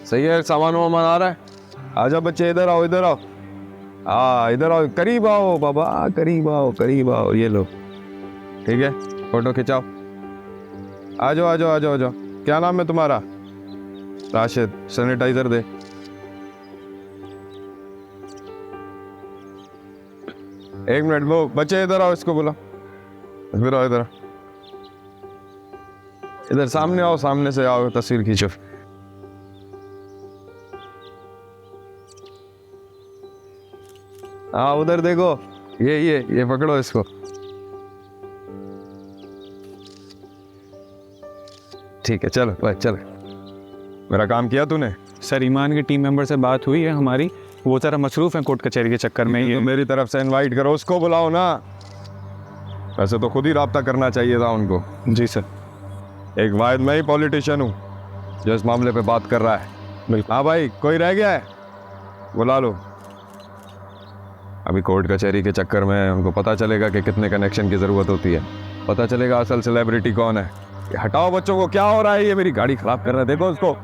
सही है, सामान वामान आ रहा है। आजा बच्चे, इधर आओ इधर आओ। हाँ इधर आओ, करीब आओ बाबा, करीब आओ करीब आओ। ये लो, ठीक है, फोटो खिंचाओ। आ जाओ आ जाओ आ जाओ आ जाओ। क्या नाम है तुम्हारा? राशिद। सैनिटाइजर दे। एक मिनट, वो बच्चे इधर आओ, इसको बुला। इधर आओ इधर, इधर सामने आओ, सामने से आओ, तस्वीर खींचो। हाँ उधर देखो, ये पकड़ो इसको। ठीक है, चलो भाई चलो। मेरा काम किया तूने? सर ईमान की टीम मेंबर से बात हुई है हमारी, वो जरा मसरूफ है कोर्ट कचहरी के चक्कर में। तो मेरी तरफ से इनवाइट करो, उसको बुलाओ ना। वैसे तो खुद ही राब्ता करना चाहिए था उनको। जी सर। एक वाहिद मैं ही पॉलिटिशियन हूँ जो इस मामले पे बात कर रहा है। बिल्कुल। हाँ भाई, कोई रह गया है? बुला लो। अभी कोर्ट कचहरी के चक्कर में उनको पता चलेगा कि कितने कनेक्शन की ज़रूरत होती है, पता चलेगा असल सेलिब्रिटी कौन है। ये हटाओ बच्चों को, क्या हो रहा है? ये मेरी गाड़ी खराब कर रहा है, देखो उसको।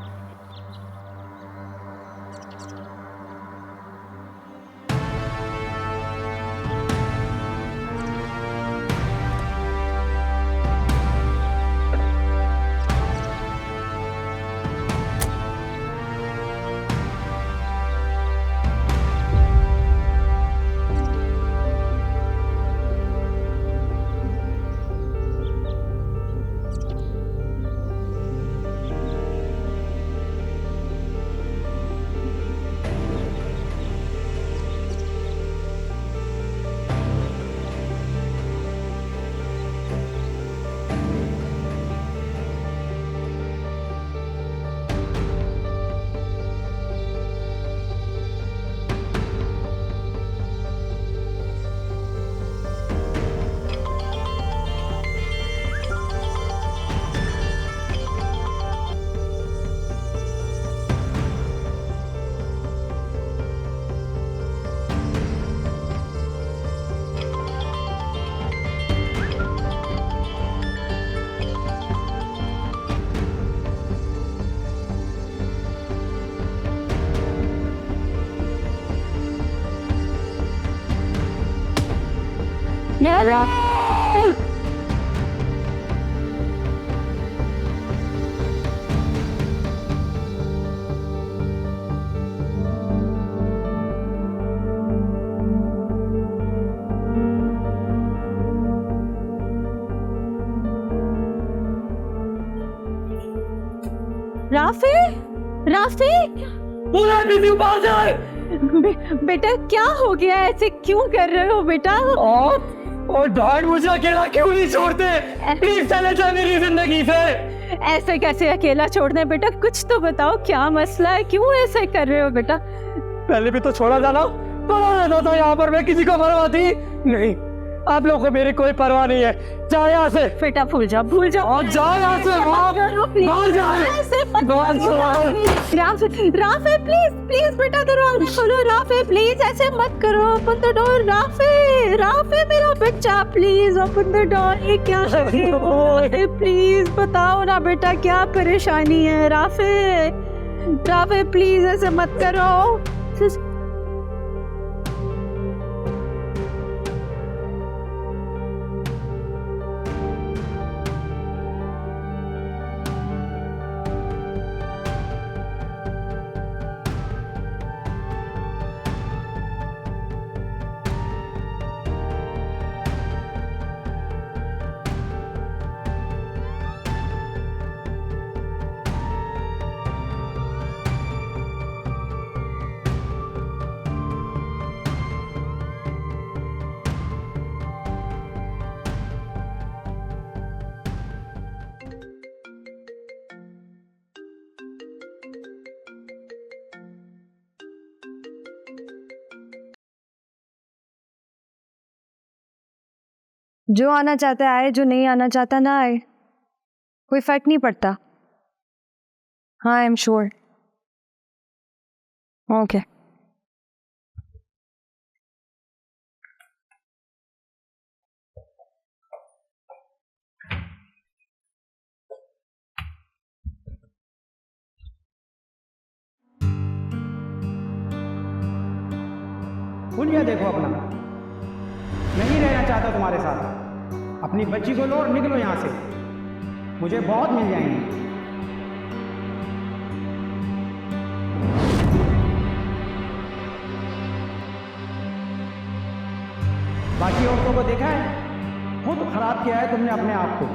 राफी, राफी, बेटा क्या हो गया? ऐसे क्यों कर रहे हो बेटा? और डैड मुझे अकेला क्यों नहीं छोड़ते? प्लीज चले जाओ मेरी जिंदगी से। ऐसे कैसे अकेला छोड़ना है बेटा? कुछ तो बताओ, क्या मसला है? क्यों ऐसे कर रहे हो बेटा? पहले भी तो छोड़ा जाना, पड़ा रहता था यहाँ पर, मैं किसी को परवाह थी नहीं। आप लोगों को मेरी कोई परवाह नहीं है। जाओ यहाँ से बेटा, भूल जाओ भूल जाओ और जाओ यहाँ से। बाहर राफे, राफे प्लीज प्लीज बेटा दरवाजा खोलो। राफे प्लीज ऐसे मत करो, open the door. Rafe, Rafe मेरा बच्चा, प्लीज ओपन द डोर। ये क्या कर रहे हो? प्लीज बताओ ना बेटा, क्या परेशानी है? राफे, राफे प्लीज ऐसे मत करो। जो आना चाहता है आए, जो नहीं आना चाहता ना आए, कोई फर्क नहीं पड़ता। हाँ, आई एम श्योर। ओके। हुलिया देखो अपना, नहीं रहना चाहता तुम्हारे साथ। अपनी बच्ची को लो और निकलो यहाँ से, मुझे बहुत मिल जाएंगे। बाकी औरतों को देखा है, खुद खराब किया है तुमने अपने आप को।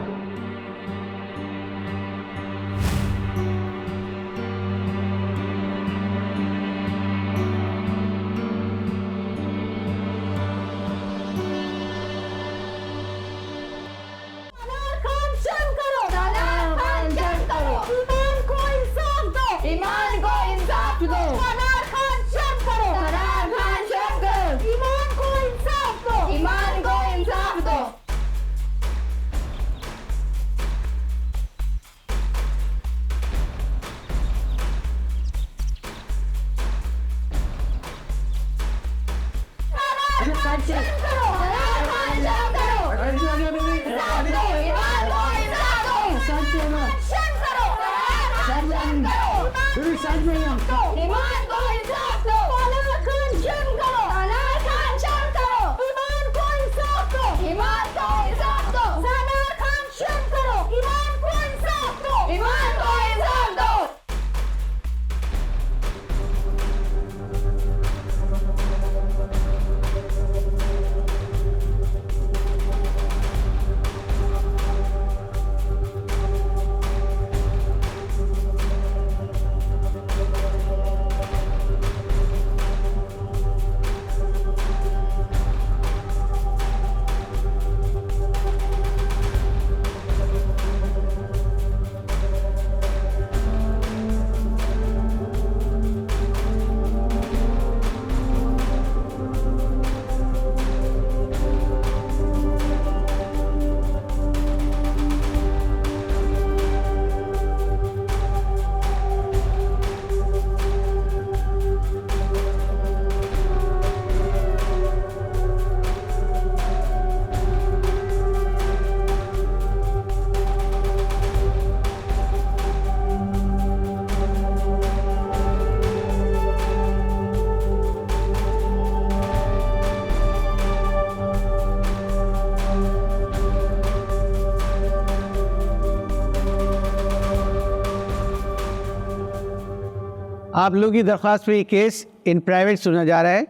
आप लोगों की दरख्वास्त पर ये केस इन प्राइवेट सुना जा रहा है।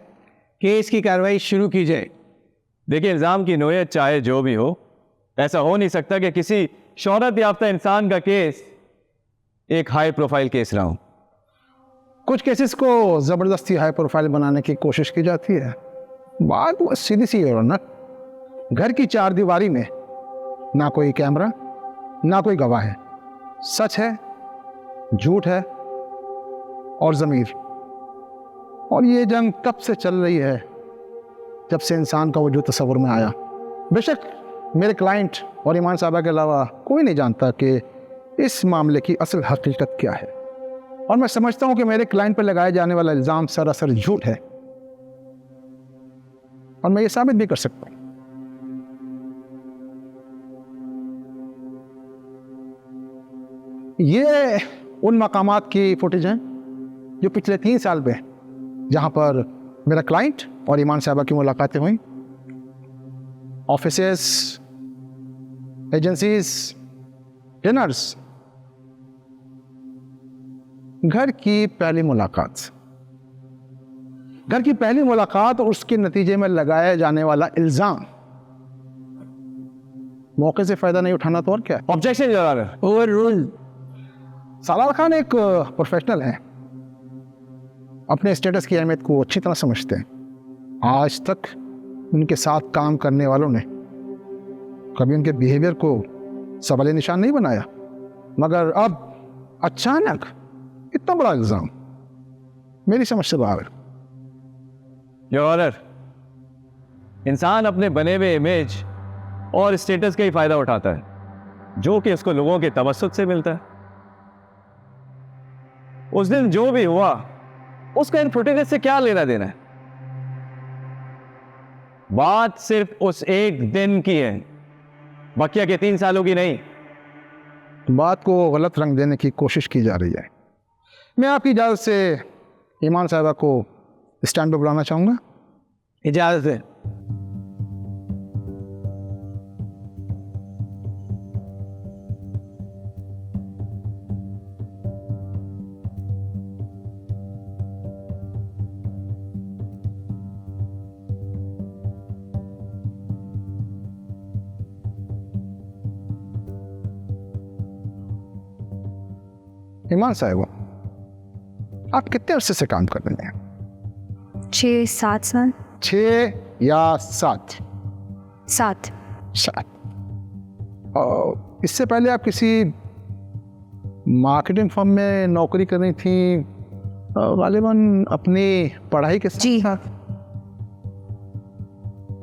केस की कार्रवाई शुरू की जाए। देखिए, इल्ज़ाम की नोयत चाहे जो भी हो, ऐसा हो नहीं सकता कि किसी शोहरत याफ्ता इंसान का केस एक हाई प्रोफाइल केस ना हो। कुछ केसेस को ज़बरदस्ती हाई प्रोफाइल बनाने की कोशिश की जाती है। बात वो सीधी सी है ना, घर की चार दीवारी में ना कोई कैमरा ना कोई गवाह है, सच है, झूठ है और ज़मीर। और ये जंग कब से चल रही है, जब से इंसान का वजूद तस्वुर में आया। बेशक मेरे क्लाइंट और ईमान साहबा के अलावा कोई नहीं जानता कि इस मामले की असल हकीकत क्या है। और मैं समझता हूं कि मेरे क्लाइंट पर लगाया जाने वाला इल्ज़ाम सरासर झूठ है, और मैं ये साबित भी कर सकता हूं। ये उन मकामात की फुटेज हैं जो पिछले 3 साल में जहाँ पर मेरा क्लाइंट और ईमान साहबा की मुलाकातें हुई। ऑफिसेस, एजेंसीज, डिनर्स, घर की पहली मुलाकात और उसके नतीजे में लगाया जाने वाला इल्ज़ाम। मौके से फ़ायदा नहीं उठाना तो और क्या। ऑब्जेक्शन जरा है। Over rule. सलाल खान एक प्रोफेशनल हैं, अपने स्टेटस की अहमियत को अच्छी तरह समझते हैं। आज तक उनके साथ काम करने वालों ने कभी उनके बिहेवियर को सवाल निशान नहीं बनाया, मगर अब अचानक इतना बड़ा इल्ज़ाम मेरी समझ से बाहर है। योर ऑनर, इंसान अपने बने हुए इमेज और स्टेटस का ही फायदा उठाता है, जो कि उसको लोगों के तवस्सुत से मिलता है। उस दिन जो भी हुआ उसका इन फुटेज से क्या लेना देना है। बात सिर्फ उस एक दिन की है, बकिया के 3 सालों की नहीं। बात को गलत रंग देने की कोशिश की जा रही है। मैं आपकी इजाज़त से ईमान साहबा को स्टैंड पर बुलाना चाहूँगा। इजाजत है। ईमान साहिबा, आप कितने अरसे से काम कर रहे हैं? 6-7 साल। 6 या 7? 7। 7। और इससे पहले आप किसी मार्केटिंग फर्म में नौकरी कर रही थी, गालिबन अपनी पढ़ाई के जी। साथ?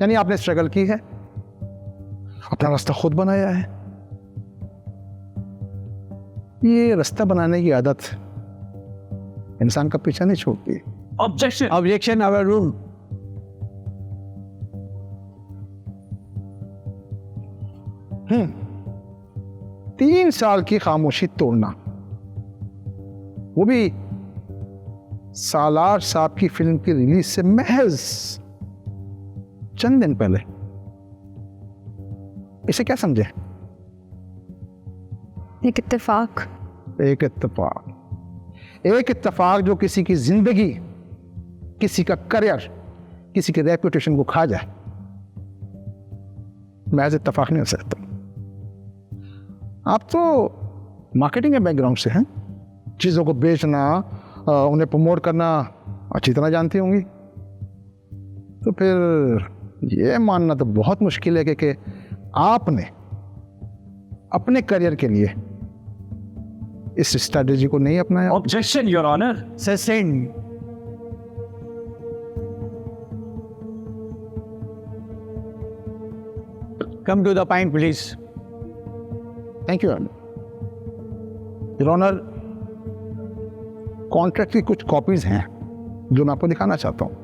यानी आपने स्ट्रगल की है, अपना रास्ता खुद बनाया है। ये रास्ता बनाने की आदत इंसान का पीछा नहीं छोड़ती। ऑब्जेक्शन अवर रूम। 3 साल की खामोशी तोड़ना, वो भी सालार साहब की फिल्म की रिलीज से महज चंद दिन पहले। इसे क्या समझे? एक इत्तेफाक। एक इत्तेफाक जो किसी की जिंदगी, किसी का करियर, किसी की रेपुटेशन को खा जाए, महज इत्तेफाक नहीं हो सकता। आप तो मार्केटिंग के बैकग्राउंड से हैं, चीज़ों को बेचना, उन्हें प्रमोट करना अच्छी तरह जानती होंगी। तो फिर ये मानना तो बहुत मुश्किल है कि आपने अपने करियर के लिए इस स्ट्रैटेजी को नहीं अपनाया। Objection your honour. Sustain. Come to the point please. Thank you your honour. Contract की कुछ कॉपीज हैं जो मैं आपको दिखाना चाहता हूं।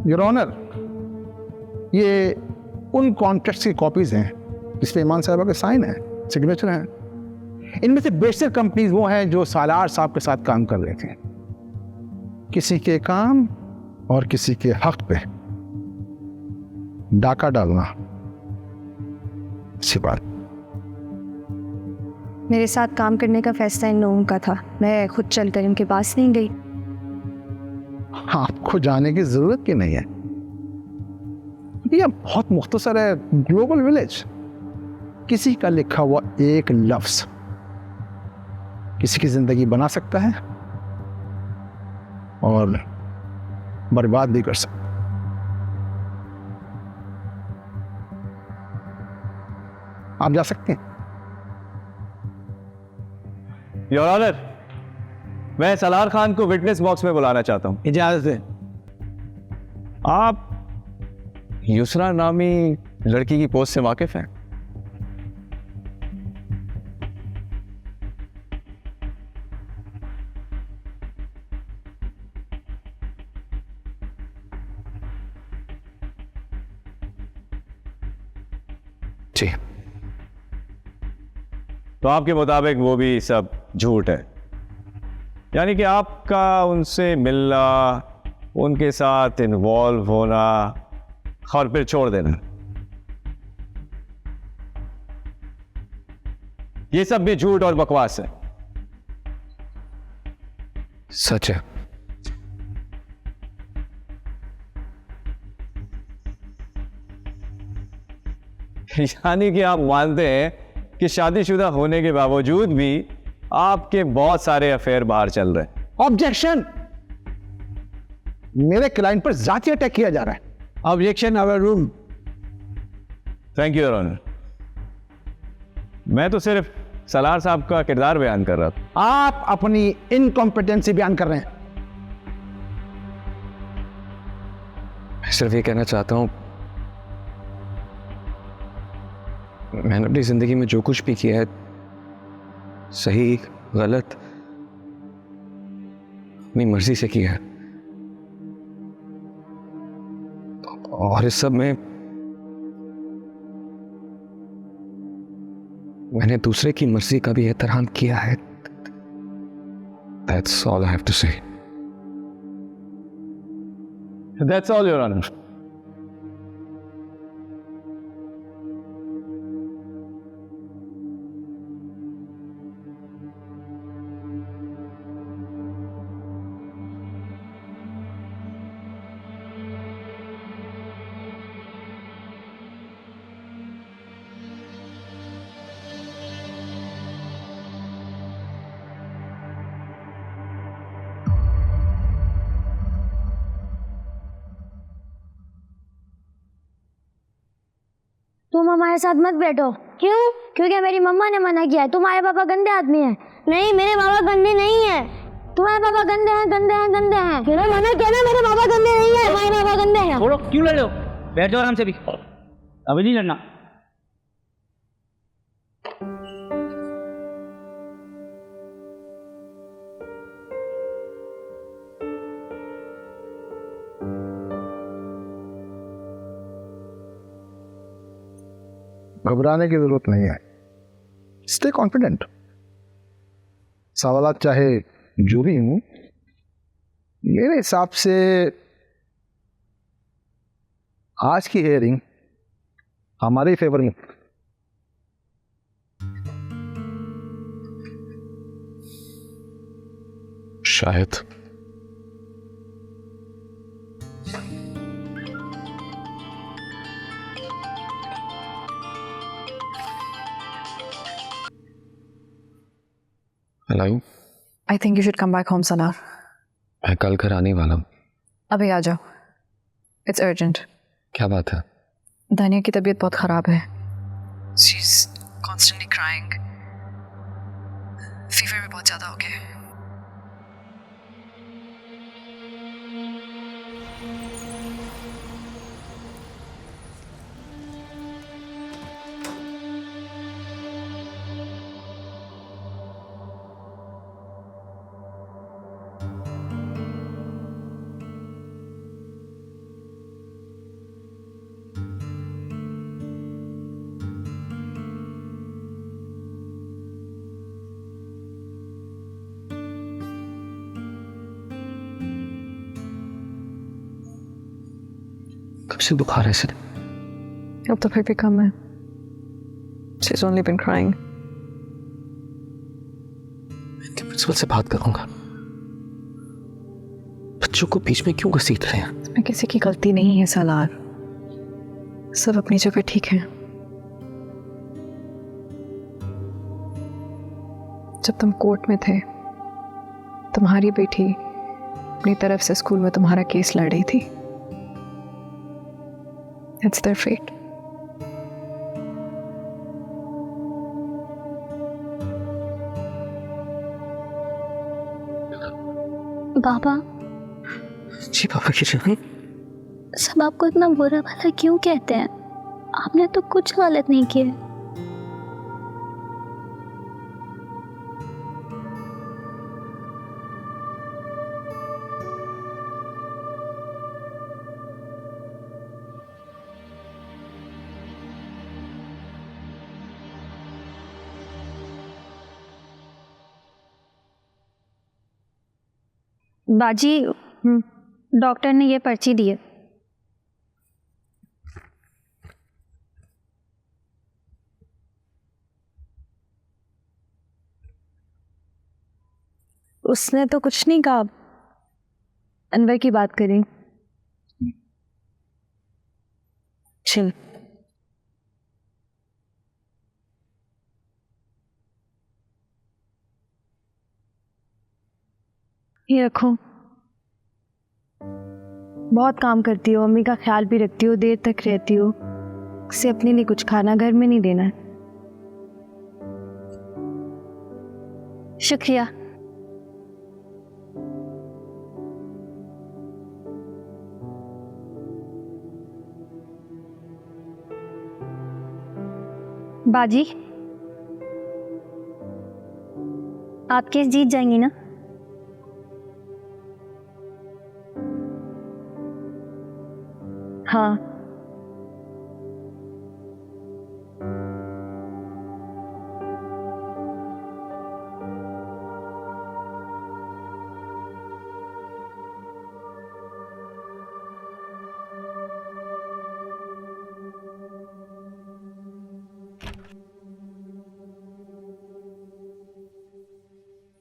योर ऑनर, ये उन कॉन्ट्रैक्ट्स की कॉपीज हैं जिसपे ईमान साहबा के साइन है, सिग्नेचर हैं। इनमें से बेशतर कंपनीज वो हैं जो सालार साहब के साथ काम कर रहे थे। किसी के काम और किसी के हक पे डाका डालना अच्छी बात। मेरे साथ काम करने का फैसला इन लोगों का था, मैं खुद चलकर इनके पास नहीं गई। आपको जाने की जरूरत की नहीं है, यह बहुत मुख्तसर है। ग्लोबल विलेज, किसी का लिखा हुआ एक लफ्ज किसी की जिंदगी बना सकता है और बर्बाद भी कर सकता है। आप जा सकते हैं। योर ऑनर, मैं सलार खान को विटनेस बॉक्स में बुलाना चाहता हूं। इजाजत है। आप युसरा नामी लड़की की पोस्ट से वाकिफ हैं? जी। तो आपके मुताबिक वो भी सब झूठ है, यानी कि आपका उनसे मिलना, उनके साथ इन्वॉल्व होना और फिर छोड़ देना, ये सब भी झूठ और बकवास है। सच है। यानी कि आप मानते हैं कि शादीशुदा होने के बावजूद भी आपके बहुत सारे अफेयर बाहर चल रहे हैं। ऑब्जेक्शन। मेरे क्लाइंट पर जाती अटैक किया जा रहा है। Objection overruled. Thank you your honour. मैं तो सिर्फ सलार साहब का किरदार बयान कर रहा था। आप अपनी इनकॉम्पिटेंसी बयान कर रहे हैं। मैं सिर्फ ये कहना चाहता हूं, मैंने अपनी जिंदगी में जो कुछ भी किया है, सही गलत, अपनी मर्जी से किया है, और इस सब में मैंने दूसरे की मर्जी का भी एहतराम किया है। That's all I have to say. That's all, Your Honor. तुम हमारे साथ मत बैठो। क्यों? क्योंकि मेरी मम्मा ने मना किया है। तुम्हारे पापा गंदे आदमी हैं। नहीं, मेरे पापा गंदे नहीं है। तुम्हारे पापा गंदे हैं, गंदे हैं, गंदे हैं। मैंने मना किया ना, मेरे पापा गंदे नहीं है। तुम्हारे पापा गंदे हैं। छोड़ो, क्यों लड़ रहे हो? बैठ जाओ आराम से भी, अभी नहीं लड़ना। घबराने की जरूरत नहीं है। Stay confident. सवालात चाहे जो भी हूं, मेरे हिसाब से आज की हियरिंग हमारे फेवर में। शायद। Hello, I think you should come back home, Salar. मैं कल घर आने वाला हूँ। अभी आ जाओ। It's urgent. क्या बात है? दानिया की तबीयत बहुत खराब है। She's constantly crying. फीवर भी बहुत ज़्यादा हो गया है। कब से बुखार है इसे? अब तो फिर भी कम है। She's only been crying. मैं प्रिंसिपल से बात करूंगा। बच्चों को बीच में क्यों घसीट रहे हैं? इसमें किसी की गलती नहीं है सलार। सब अपनी जगह ठीक है। जब तुम कोर्ट में थे, तुम्हारी बेटी अपनी तरफ से स्कूल में तुम्हारा केस लड़ रही थी। It's their fate. बाबा, जी पापा की जान। सब आपको इतना बुरा भला क्यों कहते हैं? आपने तो कुछ गलत नहीं किया। बाजी, डॉक्टर ने ये पर्ची दी है। उसने तो कुछ नहीं कहा। अनवर की बात करी। चिल। ये रखो। बहुत काम करती हो, मम्मी का ख्याल भी रखती हो, देर तक रहती हो। इसे अपने लिए कुछ खाना घर में नहीं देना है। शुक्रिया। बाजी, आप केस जीत जाएंगी ना? हाँ,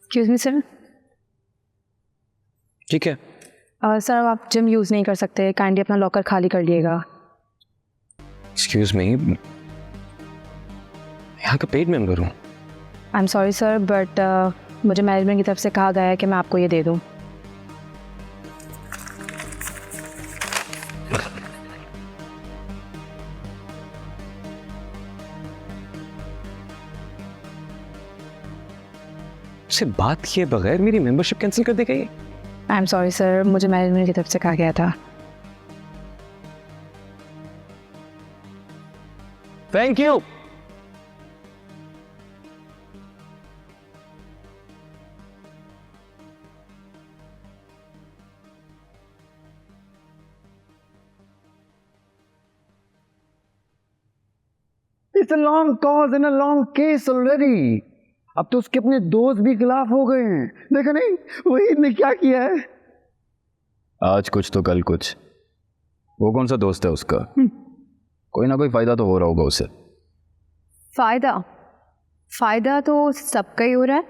एक्सक्यूज मी सर। ठीक है। सर अब आप जिम यूज़ नहीं कर सकते, काइंडली अपना लॉकर खाली कर लिएगा। एक्सक्यूज मी, यहाँ का पेड मेंबर हूँ। I am sorry sir, but मुझे मैनेजमेंट की तरफ से कहा गया है कि मैं आपको ये दे दूँ। से बात किए बगैर मेरी मेंबरशिप कैंसिल कर देगा ये? आई एम सॉरी सर, मुझे मैनेजमेंट की तरफ से कहा गया था। Thank you. It's a long cause and a long case already. अब तो उसके अपने दोस्त भी खिलाफ हो गए हैं, देखा नहीं वही ने क्या किया है। आज कुछ तो कल कुछ। वो कौन सा दोस्त है उसका? कोई ना कोई फायदा तो हो रहा होगा उसे। फायदा फायदा तो सबका ही हो रहा है।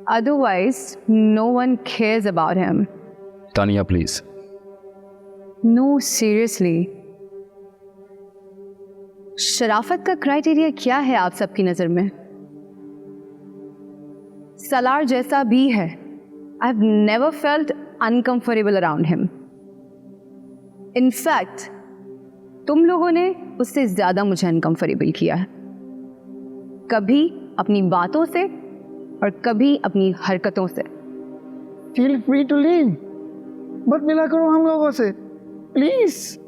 Otherwise no one cares about him. Tania please. No seriously, शराफत का क्राइटेरिया क्या है आप सबकी नज़र में? सलार जैसा भी है, I have never felt uncomfortable around him. In fact तुम लोगों ने उससे ज़्यादा मुझे अनकंफर्टेबल किया है, कभी अपनी बातों से और कभी अपनी हरकतों से। फील फ्री टू लीव, मत मिला करो हम लोगों से प्लीज।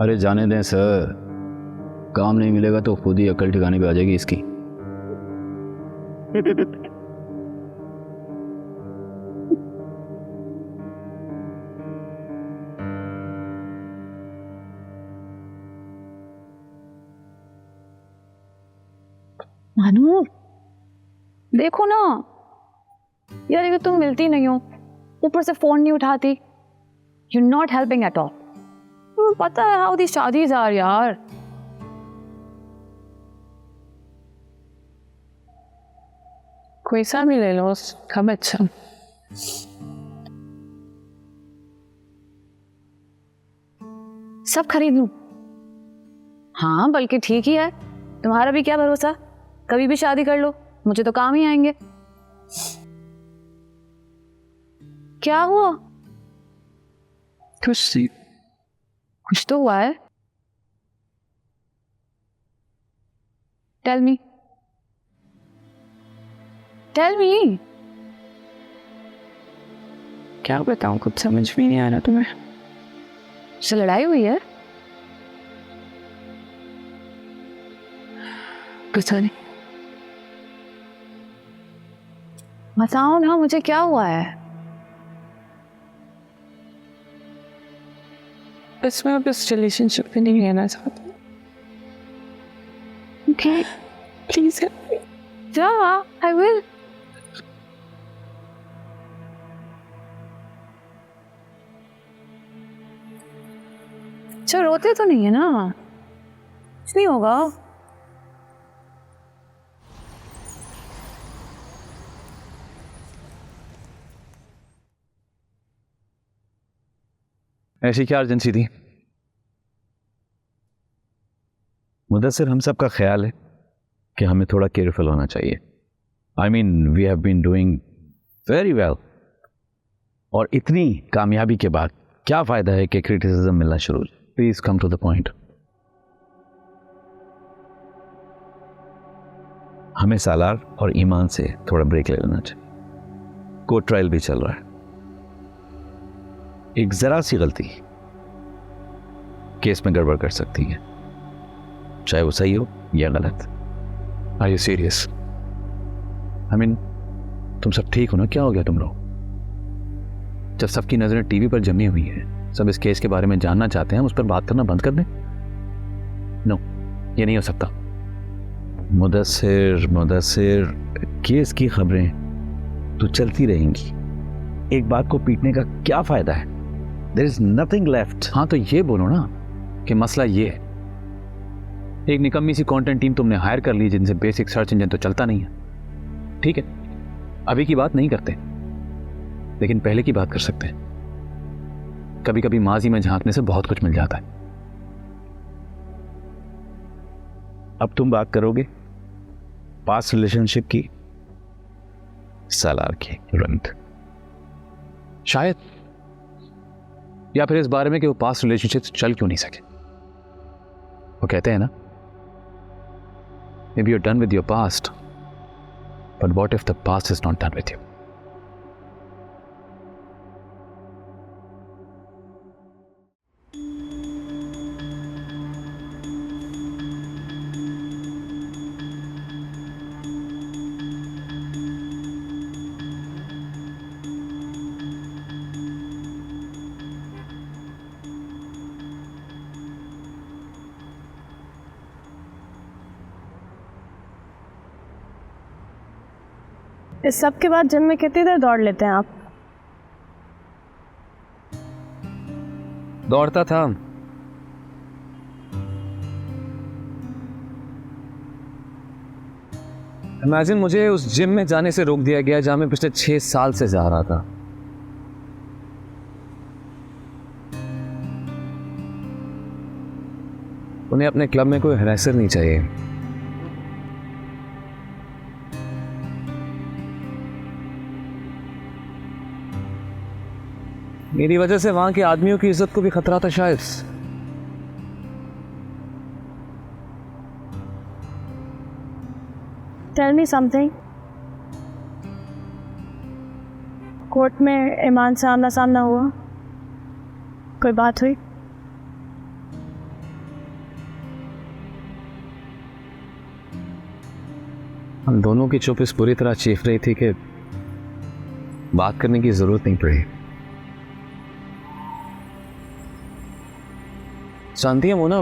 अरे जाने दें सर, काम नहीं मिलेगा तो खुद ही अकल ठिकाने पे आ जाएगी इसकी। मानू देखो ना यार, ये तुम मिलती नहीं हो, ऊपर से फोन नहीं उठाती। You not helping at all. तुम्हें पता है हाउ दी शादीज आर यार। कोई सा भी ले लो, कब अच्छा। सब खरीद लूं? हाँ बल्कि ठीक ही है, तुम्हारा भी क्या भरोसा, कभी भी शादी कर लो, मुझे तो काम ही आएंगे। क्या हुआ? कुछ तो हुआ है। टेल मी क्या बताऊं, कुछ समझ में नहीं आ रहा तुम्हें। से लड़ाई हुई है? पता नहीं, बताओ ना मुझे क्या हुआ है। बस मैं अब इस रिलेशनशिप में नहीं रहना चाहती। Okay please help me. जा, आई विल। अच्छा रोते तो नहीं है ना? कुछ नहीं होगा। ऐसी क्या अर्जेंसी थी? मुदस्सिर, हम सब का ख्याल है कि हमें थोड़ा केयरफुल होना चाहिए। I mean we have been doing very well, और इतनी कामयाबी के बाद क्या फायदा है कि क्रिटिसिज्म मिलना शुरू हो जाए। Please come to the point. हमें सालार और ईमान से थोड़ा ब्रेक ले लेना चाहिए। कोर्ट ट्रायल भी चल रहा है, एक जरा सी गलती केस में गड़बड़ कर सकती है। चाहे वो सही हो या गलत। Are you serious? I mean तुम सब ठीक हो ना? क्या हो गया तुम लोग? जब सबकी नजरें टीवी पर जमी हुई है, सब इस केस के बारे में जानना चाहते हैं, उस पर बात करना बंद कर दें? नो, ये नहीं हो सकता। मुदस्सिर केस की खबरें तो चलती रहेंगी, एक बात को पीटने का क्या फायदा है? There is nothing left. हाँ तो ये बोलो ना कि मसला ये है, एक निकम्मी सी कंटेंट टीम तुमने हायर कर ली जिनसे बेसिक सर्च इंजन तो चलता नहीं है। ठीक है, अभी की बात नहीं करते, लेकिन पहले की बात कर सकते हैं। कभी कभी माजी में झांकने से बहुत कुछ मिल जाता है। अब तुम बात करोगे पास्ट रिलेशनशिप की, सालार की तुरंत, शायद, या फिर इस बारे में कि वो पास्ट रिलेशनशिप चल क्यों नहीं सके। वो कहते हैं ना, maybe you're done with your past, but what if the past is not done with you? इस सब के बाद जिम में कितनी देर दौड़ लेते हैं आप? दौड़ता था। इमेजिन मुझे उस जिम में जाने से रोक दिया गया जहां मैं पिछले 6 साल से जा रहा था। उन्हें अपने क्लब में कोई हरासर नहीं चाहिए। मेरी वजह से वहां के आदमियों की इज्जत को भी खतरा था शायद। Tell me something. कोर्ट में ईमान से आमना सामना हुआ? कोई बात हुई? हम दोनों की चुप इस पूरी तरह चीख रही थी कि बात करने की जरूरत नहीं पड़ी। जानती है मोना,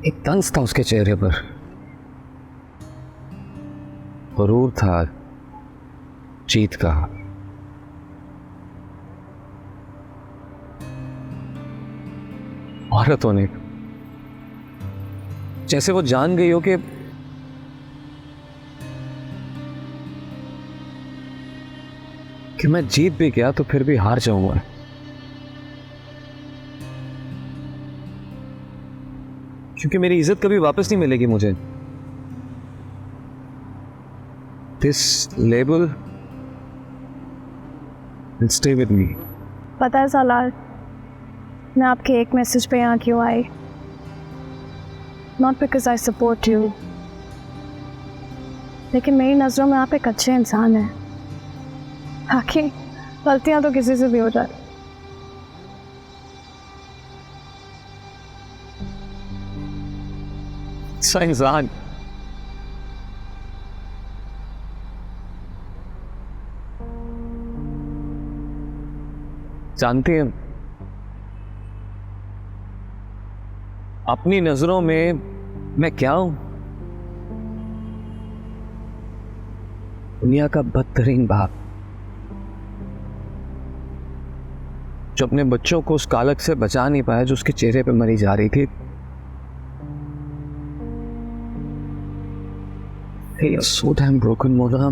एक तंज था उसके चेहरे पर, गुरूर था जीत का। औरत होने, जैसे वो जान गई हो कि मैं जीत भी गया तो फिर भी हार जाऊंगा। क्योंकि मेरी इज्जत कभी वापस नहीं मिलेगी मुझे। This label will stay with me. पता है सालार, मैं आपके एक मैसेज पे यहाँ क्यों आई? Not because I support you, लेकिन मेरी नज़रों में आप एक अच्छे इंसान हैं। बाकी गलतियाँ तो किसी से भी हो जाती। अच्छा इंसान, जानते हैं अपनी नजरों में मैं क्या हूं? दुनिया का बदतरीन बाप, जो अपने बच्चों को उस कालक से बचा नहीं पाया जो उसके चेहरे पे मरी जा रही थी। Hey, you're so damn broken, Mola.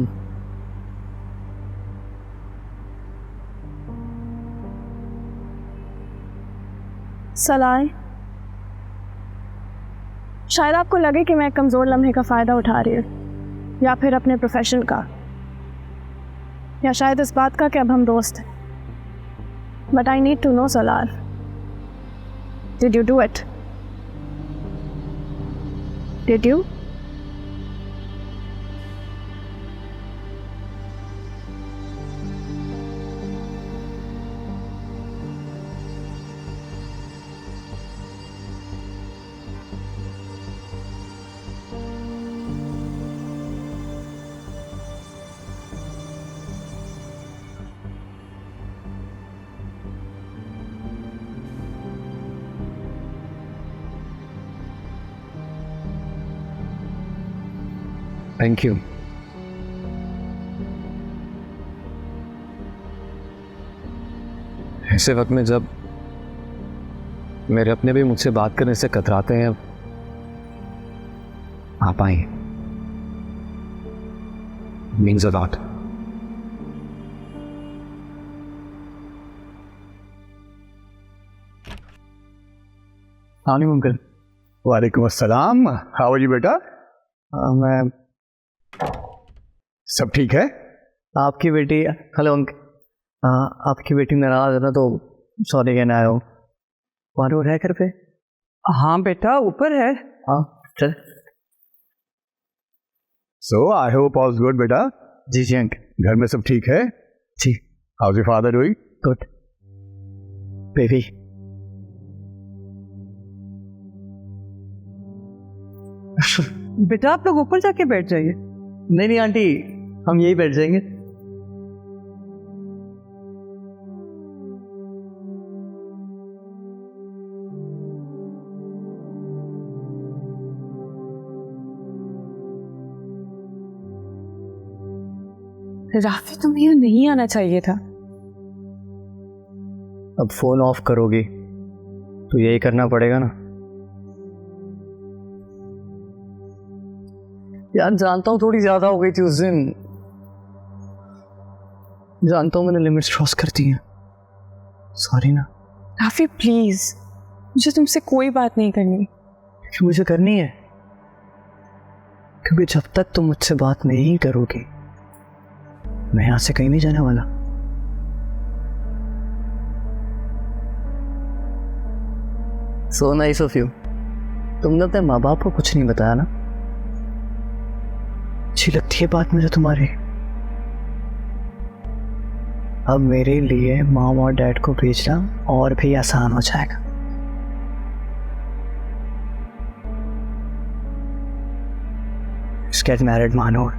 सलाह, शायद आपको लगे कि मैं कमज़ोर लम्हे का फ़ायदा उठा रही हूँ, या फिर अपने प्रोफेशन का, या शायद इस बात का कि अब हम दोस्त हैं। But I need to know Salar, did you do it? Did you? Thank you. ऐसे वक्त में जब मेरे अपने भी मुझसे बात करने से कतराते हैं, आप आए मीन्स अ लॉट। हाँ अंकल। वालेकुम अस्सलाम। हाउ आर यू बेटा? मैं सब ठीक है? आपकी बेटी, हेलो अंकल, आपकी बेटी नाराज है ना, तो सॉरी कहने आया हूँ। मानूर है घर पे? हाँ बेटा ऊपर है। हाँ चल। So I hope all good बेटा। जी जी अंकल। घर में सब ठीक है? जी। How is your father doing? Good. Baby बेटा आप लोग ऊपर जाके बैठ जाइए। नहीं नहीं आंटी, हम यही बैठ जाएंगे। राफी तुम्हें यहाँ नहीं आना चाहिए था। अब फोन ऑफ करोगी तो यही करना पड़ेगा ना। यार जानता हूँ थोड़ी ज्यादा हो गई थी उस दिन, जानता हूँ मैंने लिमिट्स क्रॉस कर दी हैं, सॉरी ना। राफी प्लीज, मुझे तुमसे कोई बात नहीं करनी। क्यों मुझे करनी है? क्योंकि जब तक तुम मुझसे बात नहीं करोगी मैं यहाँ से कहीं नहीं जाने वाला। So nice of you. तुमने अपने माँ बाप को कुछ नहीं बताया ना? अच्छी लगती है बात मुझे तुम्हारी। अब मेरे लिए मॉम और डैड को भेजना और भी आसान हो जाएगा। Let's get married, Manur.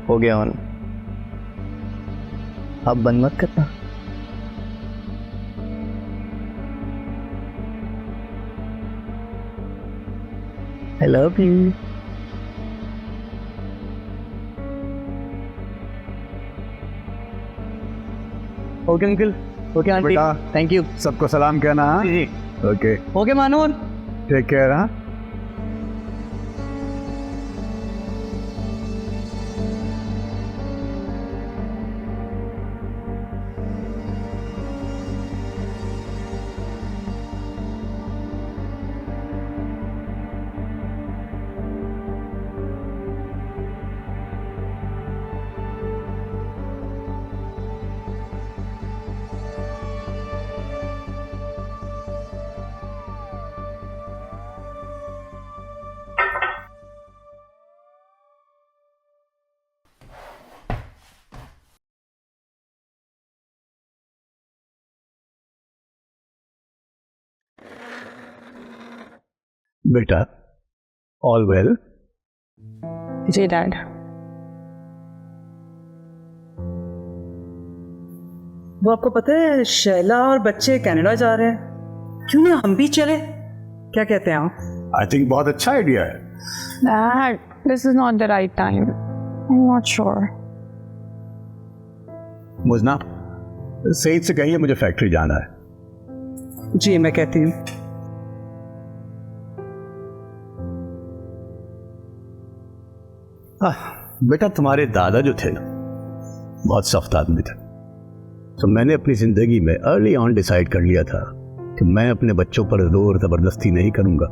हो गया ऑन। अब बंद मत करना। I love you. Okay uncle, okay aunty, thank you. सबको सलाम कहना। जी okay okay Manur, take care. हाँ बेटा, ऑल वेल? जी डैड। वो आपको पता है शैला और बच्चे कनाडा जा रहे हैं, क्यों ना हम भी चले? क्या कहते हैं आप? आई थिंक बहुत अच्छा आइडिया है। Dad, this is not the right time. I'm not sure. मुजना, Saeed से कहिए मुझे फैक्ट्री जाना है। जी मैं कहती हूँ। बेटा, तुम्हारे दादा जो थे ना, बहुत सख्त आदमी थे। तो मैंने अपनी जिंदगी में अर्ली ऑन डिसाइड कर लिया था कि मैं अपने बच्चों पर जोर जबरदस्ती नहीं करूंगा।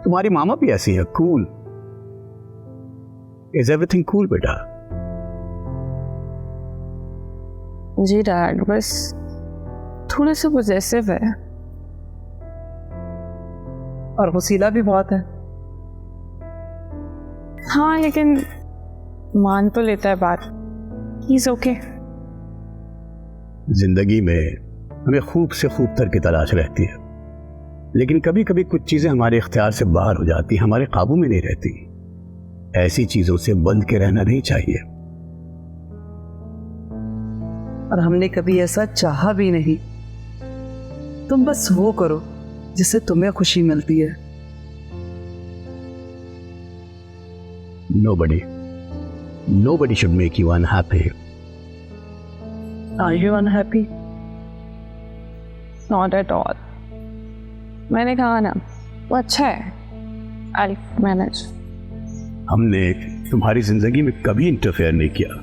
तुम्हारी मामा भी ऐसी है, कूल। इज एवरीथिंग कूल बेटा? जी डैड, बस थोड़ा सा पॉजेसिव है। और वसीला भी बहुत है। हाँ लेकिन मान तो लेता है बात। He's okay. जिंदगी में हमें खूब से खूब तर की तलाश रहती है, लेकिन कभी कभी कुछ चीजें हमारे इख्तियार से बाहर हो जाती, हमारे काबू में नहीं रहती। ऐसी चीजों से बंध के रहना नहीं चाहिए। और हमने कभी ऐसा चाहा भी नहीं। तुम बस वो करो जिससे तुम्हें खुशी मिलती है। Nobody should make you unhappy. Are you unhappy? Not at all. मैंने कहा ना वो अच्छा है। I'll manage. हमने तुम्हारी जिंदगी में कभी इंटरफेयर नहीं किया,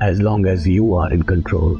as long as you are in control.